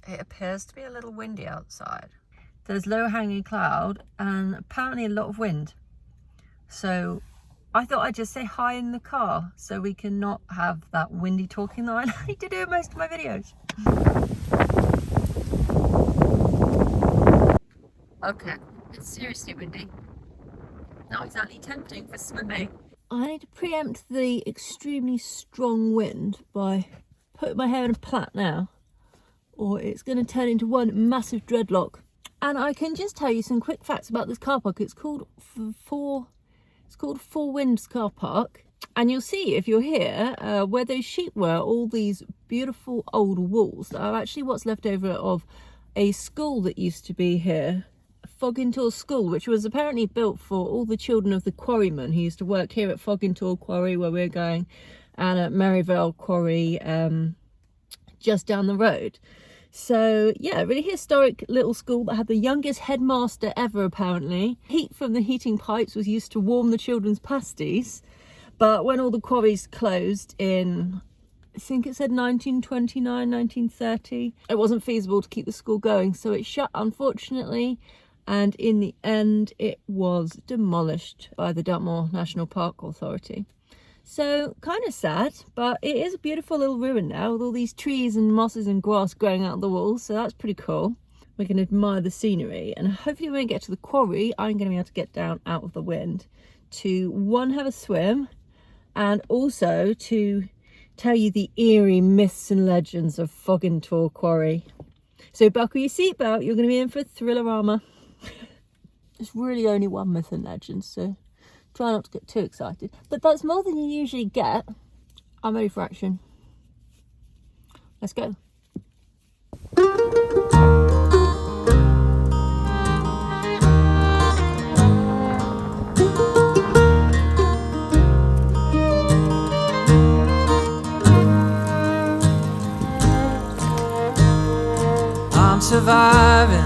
it appears to be a little windy outside. There's low hanging cloud and apparently a lot of wind. So I thought I'd just say hi in the car so we can not have that windy talking that I like to do in most of my videos. Okay, it's seriously windy. Not exactly tempting for swimming. I need to preempt the extremely strong wind by putting my hair in a plait now, or it's going to turn into one massive dreadlock. And I can just tell you some quick facts about this car park. It's called Four Winds Car Park, and you'll see if you're here where those sheep were, all these beautiful old walls that are actually what's left over of a school that used to be here, Viento School, which was apparently built for all the children of the quarrymen who used to work here at Viento Quarry, where we're going, and at Maryvale Quarry just down the road. So yeah, really historic little school that had the youngest headmaster ever apparently. Heat from the heating pipes was used to warm the children's pasties, but when all the quarries closed in, I think it said 1929, 1930, it wasn't feasible to keep the school going, so it shut unfortunately, and in the end it was demolished by the Dartmoor National Park Authority. So kind of sad, but it is a beautiful little ruin now with all these trees and mosses and grass growing out of the walls, so that's pretty cool. We can admire the scenery, and hopefully when we get to the quarry I'm going to be able to get down out of the wind to one, have a swim, and also to tell you the eerie myths and legends of Viento Quarry. So buckle your seatbelt, you're going to be in for Thrillerama. There's really only one myth and legend, so try not to get too excited. But that's more than you usually get. I'm ready for action. Let's go. I'm surviving,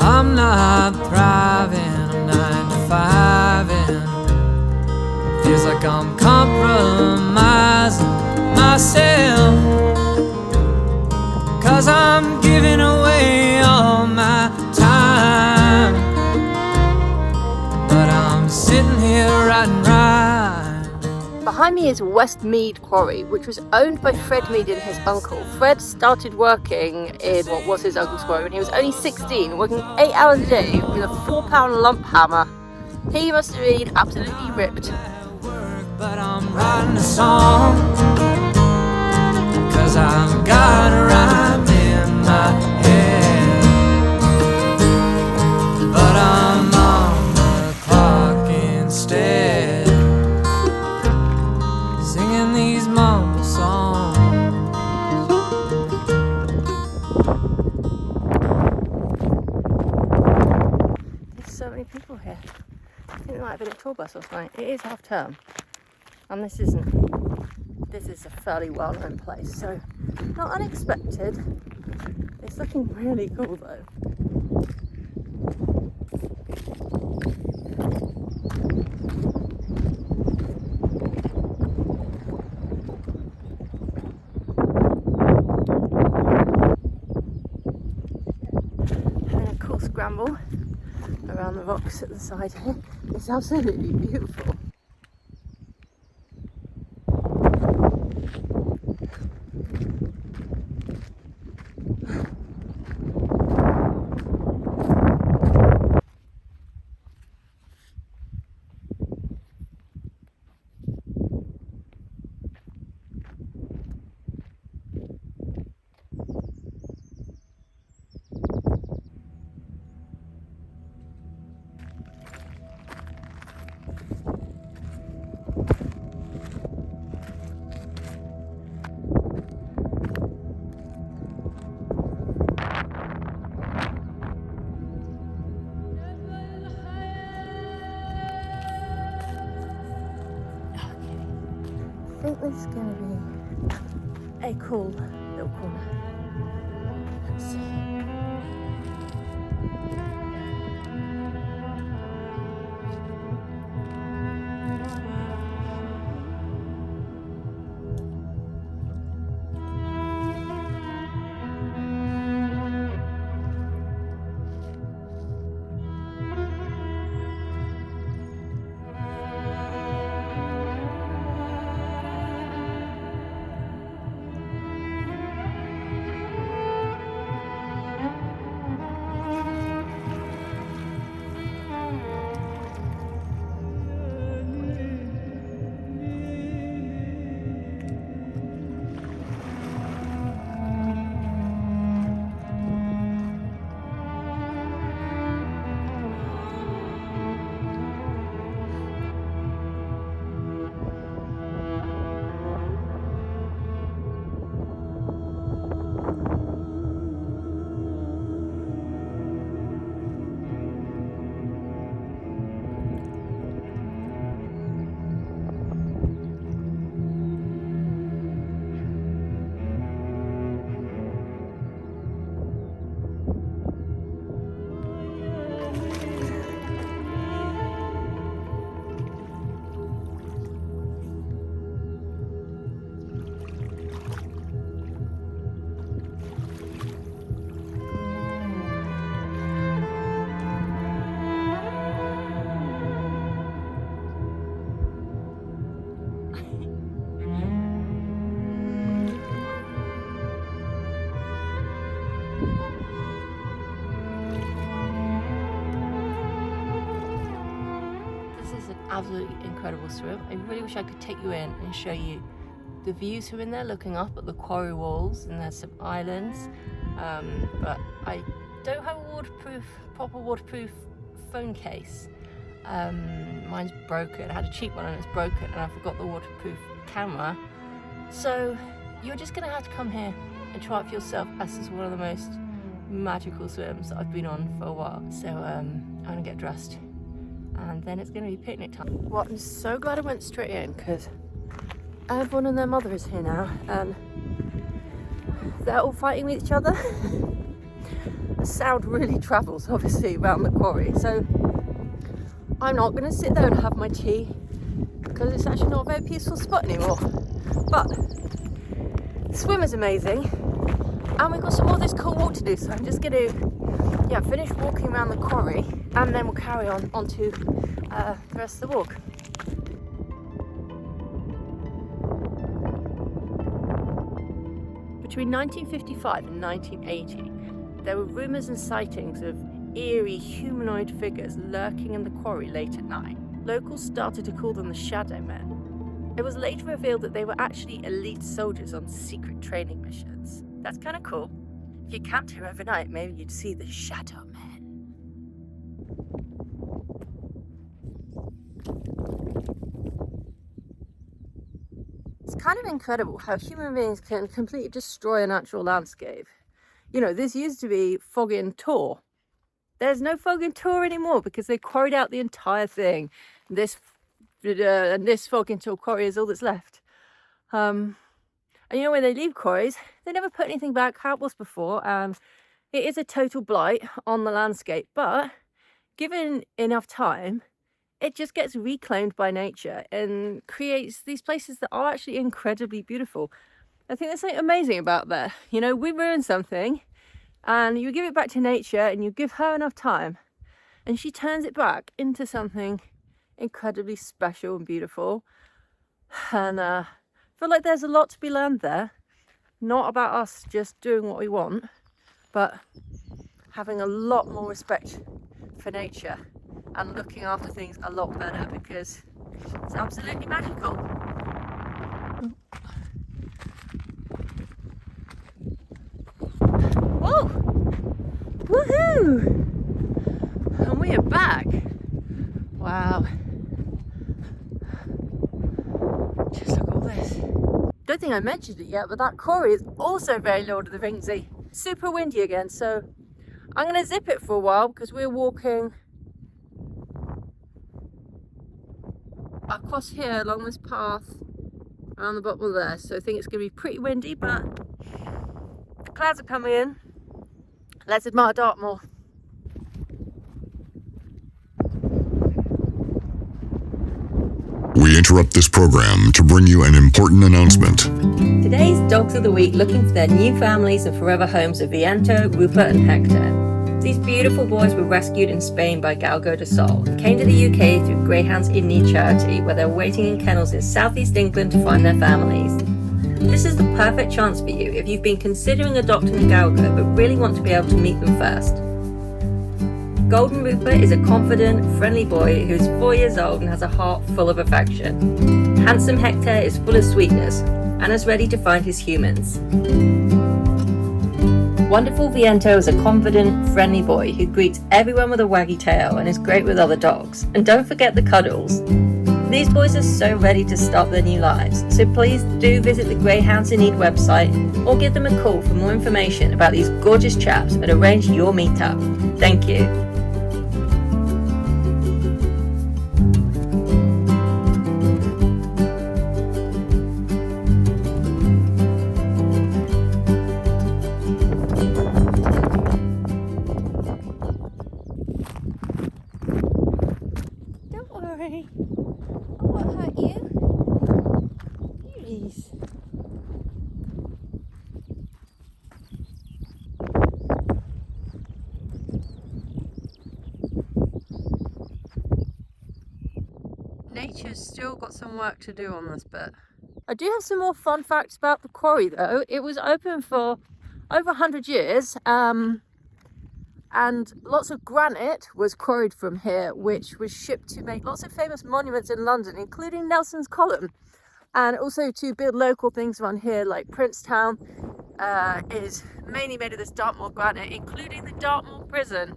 I'm not thriving, I'm 9 to 5 and feels like I'm compromising myself, 'cause I'm giving away all my time, but I'm sitting here writing rhymes. Behind me is Westmead Quarry, which was owned by Fred Mead and his uncle. Fred started working in what was his uncle's quarry when he was only 16, working 8 hours a day with a 4-pound lump hammer. He must have been absolutely ripped. But I'm writing a song, 'cause I've got a rhyme in my head, but I'm on the clock instead, singing these mumble songs. There's so many people here. I think there might have been a tour bus or something. It is half term, and this is a fairly well-known place, so not unexpected. It's looking really cool though. Having a cool scramble around the rocks at the side here. It's absolutely beautiful. I think this is going to be a cool little corner. Let's see. absolutely incredible swim. I really wish I could take you in and show you the views from in there, looking up at the quarry walls, and there's some islands. But I don't have a proper waterproof phone case. Mine's broken. I had a cheap one and it's broken, and I forgot the waterproof camera. So you're just gonna have to come here and try it for yourself, as this is one of the most magical swims that I've been on for a while. So I'm gonna get dressed and then it's gonna be picnic time. Well, I'm so glad I went straight in, because everyone and their mother is here now and they're all fighting with each other. The sound really travels obviously around the quarry, so I'm not going to sit there and have my tea because it's actually not a very peaceful spot anymore. But the swim is amazing and we've got some more of this cool walk to do, so I'm just going to finish walking around the quarry and then we'll carry on onto the rest of the walk. Between 1955 and 1980, there were rumours and sightings of eerie humanoid figures lurking in the quarry late at night. Locals started to call them the Shadow Men. It was later revealed that they were actually elite soldiers on secret training missions. That's kind of cool. If you camped here overnight, maybe you'd see the Shadow Men. It's kind of incredible how human beings can completely destroy a natural landscape. You know, this used to be Foggin Tor. There's no Foggin Tor anymore because they quarried out the entire thing. This Foggin Tor quarry is all that's left. And you know, when they leave quarries, they never put anything back how it was before. It is a total blight on the landscape, but given enough time, it just gets reclaimed by nature and creates these places that are actually incredibly beautiful. I think there's something amazing about that. You know, we ruin something and you give it back to nature and you give her enough time and she turns it back into something incredibly special and beautiful. And I feel like there's a lot to be learned there. Not about us just doing what we want, but having a lot more respect for nature and looking after things a lot better, because it's absolutely magical. Whoa! Woohoo! And we are back. Wow. Just look at all this. Don't think I mentioned it yet, but that quarry is also very Lord of the Ringsy. Super windy again, so I'm going to zip it for a while because we're walking across here along this path around the bottom of there, so I think it's going to be pretty windy, but the clouds are coming in. Let's admire Dartmoor. We interrupt this program to bring you an important announcement. Today's Dogs of the Week looking for their new families and forever homes are Viento, Rupert and Hector. These beautiful boys were rescued in Spain by Galgos and came to the UK through Greyounds In Need charity, where they're waiting in kennels in southeast England to find their families. This is the perfect chance for you if you've been considering adopting a galgo but really want to be able to meet them first. Golden Rupert is a confident, friendly boy who is 4 years old and has a heart full of affection. Handsome Hector is full of sweetness and is ready to find his humans. Wonderful Viento is a confident, friendly boy who greets everyone with a waggy tail and is great with other dogs. And don't forget the cuddles. These boys are so ready to start their new lives, so please do visit the Greyounds In Need website or give them a call for more information about these gorgeous chaps and arrange your meetup. Thank you. Nature's still got some work to do on this bit. I do have some more fun facts about the quarry though. It was open for over 100 years. and lots of granite was quarried from here, which was shipped to make lots of famous monuments in London, including Nelson's Column, and also to build local things around here, like Princetown is mainly made of this Dartmoor granite, including the Dartmoor prison.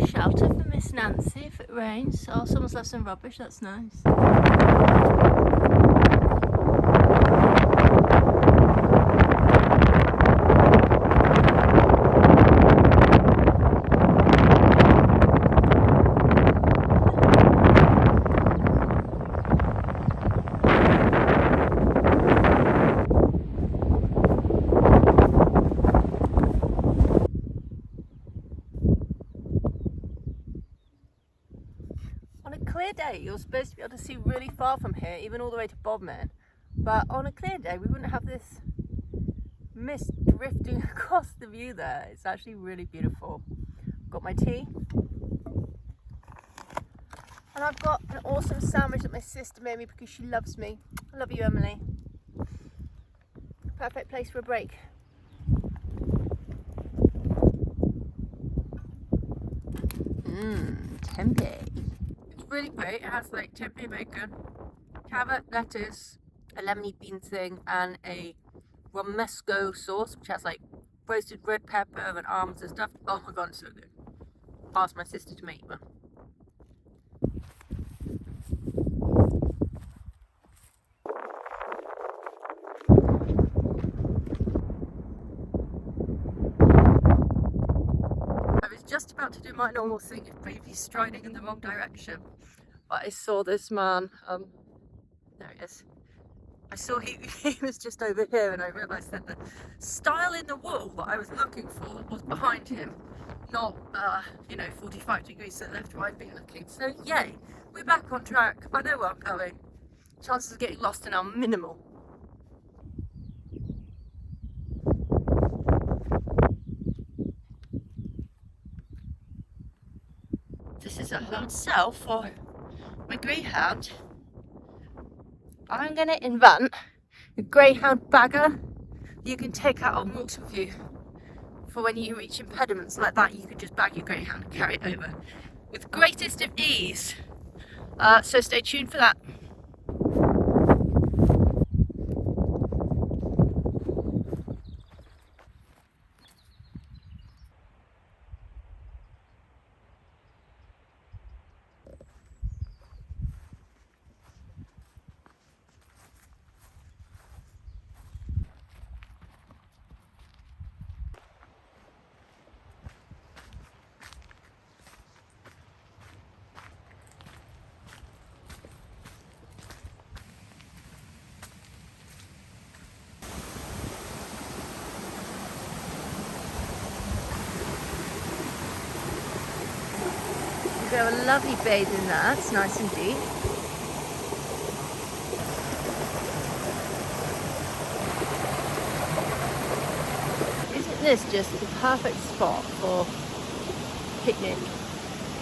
Shelter for Miss Nancy if it rains. Oh, someone's left some rubbish, that's nice. On a clear day, you're supposed to be able to see really far from here, even all the way to Bodmin. But on a clear day, we wouldn't have this mist drifting across the view there. It's actually really beautiful. Got my tea. And I've got an awesome sandwich that my sister made me because she loves me. I love you, Emily. Perfect place for a break. Tempeh. Really great. It has like tempeh bacon, carrot, lettuce, a lemony bean thing, and a romesco sauce, which has like roasted red pepper and almonds and stuff. Oh my god, it's so good. Asked my sister to make one. Just about to do my normal thing of briefly striding in the wrong direction, but I saw this man, there he is. I saw he was just over here, and I realised that the stile in the wall that I was looking for was behind him, not 45 degrees to the left where I've been looking. So yay, we're back on track. I know where I'm going. Chances of getting lost are now minimal. This is a home cell for my greyhound. I'm going to invent a greyhound bagger you can take out on walks with you. For when you reach impediments like that, you can just bag your greyhound and carry it over with greatest of ease. So stay tuned for that. We have a lovely bathe in there, it's nice and deep. Isn't this just the perfect spot for a picnic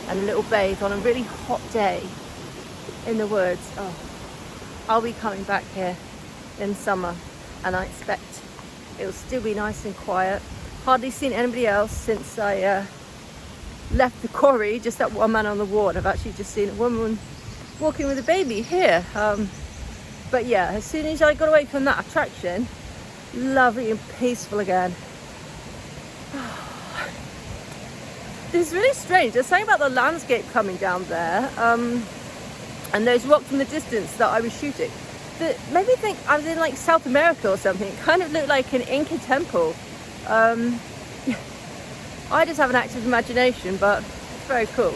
and a little bathe on a really hot day in the woods? Oh, I'll be coming back here in summer, and I expect it'll still be nice and quiet. Hardly seen anybody else since I left the quarry, just that one man on the wall. I've actually just seen a woman walking with a baby here. But yeah, as soon as I got away from that attraction, lovely and peaceful again. This is really strange. There's something about the landscape coming down there, and those rocks in the distance that I was shooting that made me think I was in like South America or something. It kind of looked like an Inca temple. I just have an active imagination, but it's very cool.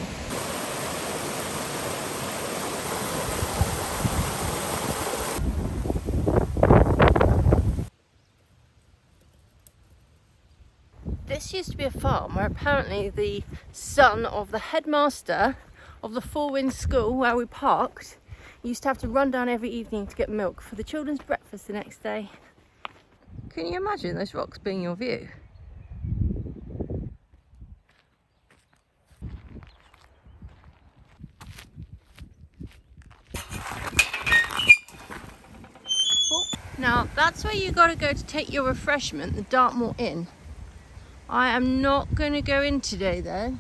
This used to be a farm where apparently the son of the headmaster of the Four Winds School where we parked used to have to run down every evening to get milk for the children's breakfast the next day. Can you imagine those rocks being your view? Now that's where you gotta go to take your refreshment, the Dartmoor Inn. I am not going to go in today though.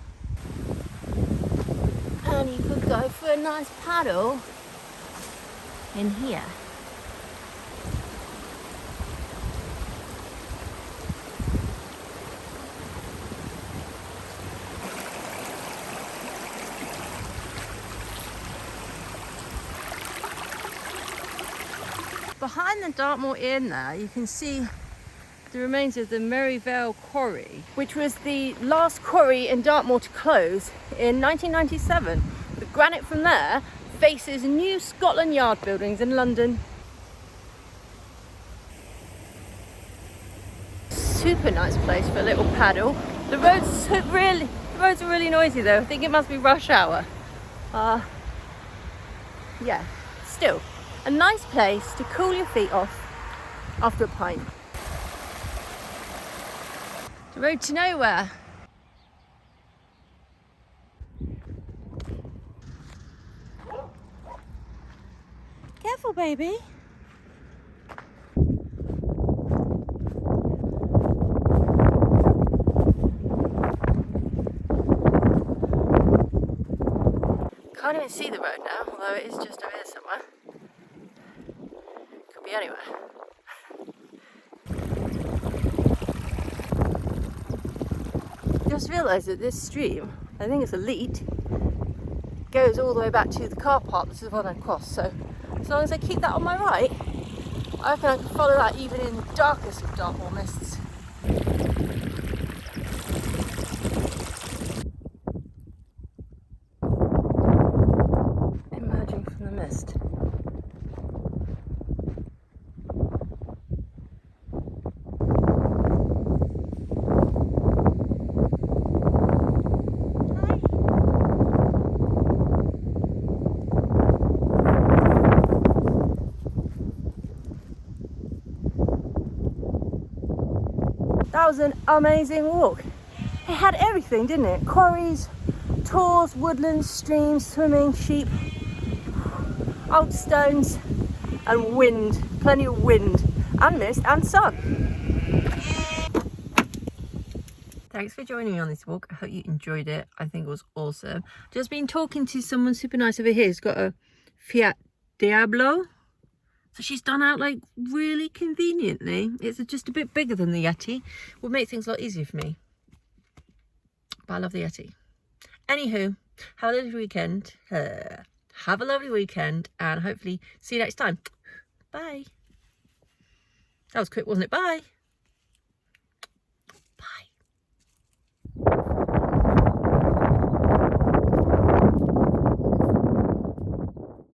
And you could go for a nice paddle in here. Behind the Dartmoor Inn there, you can see the remains of the Merivale Quarry, which was the last quarry in Dartmoor to close in 1997. The granite from there faces new Scotland Yard buildings in London. Super nice place for a little paddle. The roads are really noisy though. I think it must be rush hour. Yeah, still a nice place to cool your feet off after a pint. The road to nowhere. Careful, baby. Can't even see the road now, although it is just over here somewhere. Could be anywhere. Just realised that this stream, I think it's a lead, goes all the way back to the car park. This is the one I crossed, so as long as I keep that on my right, I reckon I can follow that even in the darkest of Dartmoor mists. Emerging from the mist. That was an amazing walk. It had everything, didn't it? Quarries, tours, woodlands, streams, swimming, sheep, old stones, and wind. Plenty of wind, and mist, and sun. Thanks for joining me on this walk. I hope you enjoyed it. I think it was awesome. Just been talking to someone super nice over here who's got a Fiat Diablo. So she's done out like really conveniently. It's just a bit bigger than the Yeti. Would make things a lot easier for me. But I love the Yeti. Anywho, have a lovely weekend. Have a lovely weekend and hopefully see you next time. Bye. That was quick, wasn't it? Bye.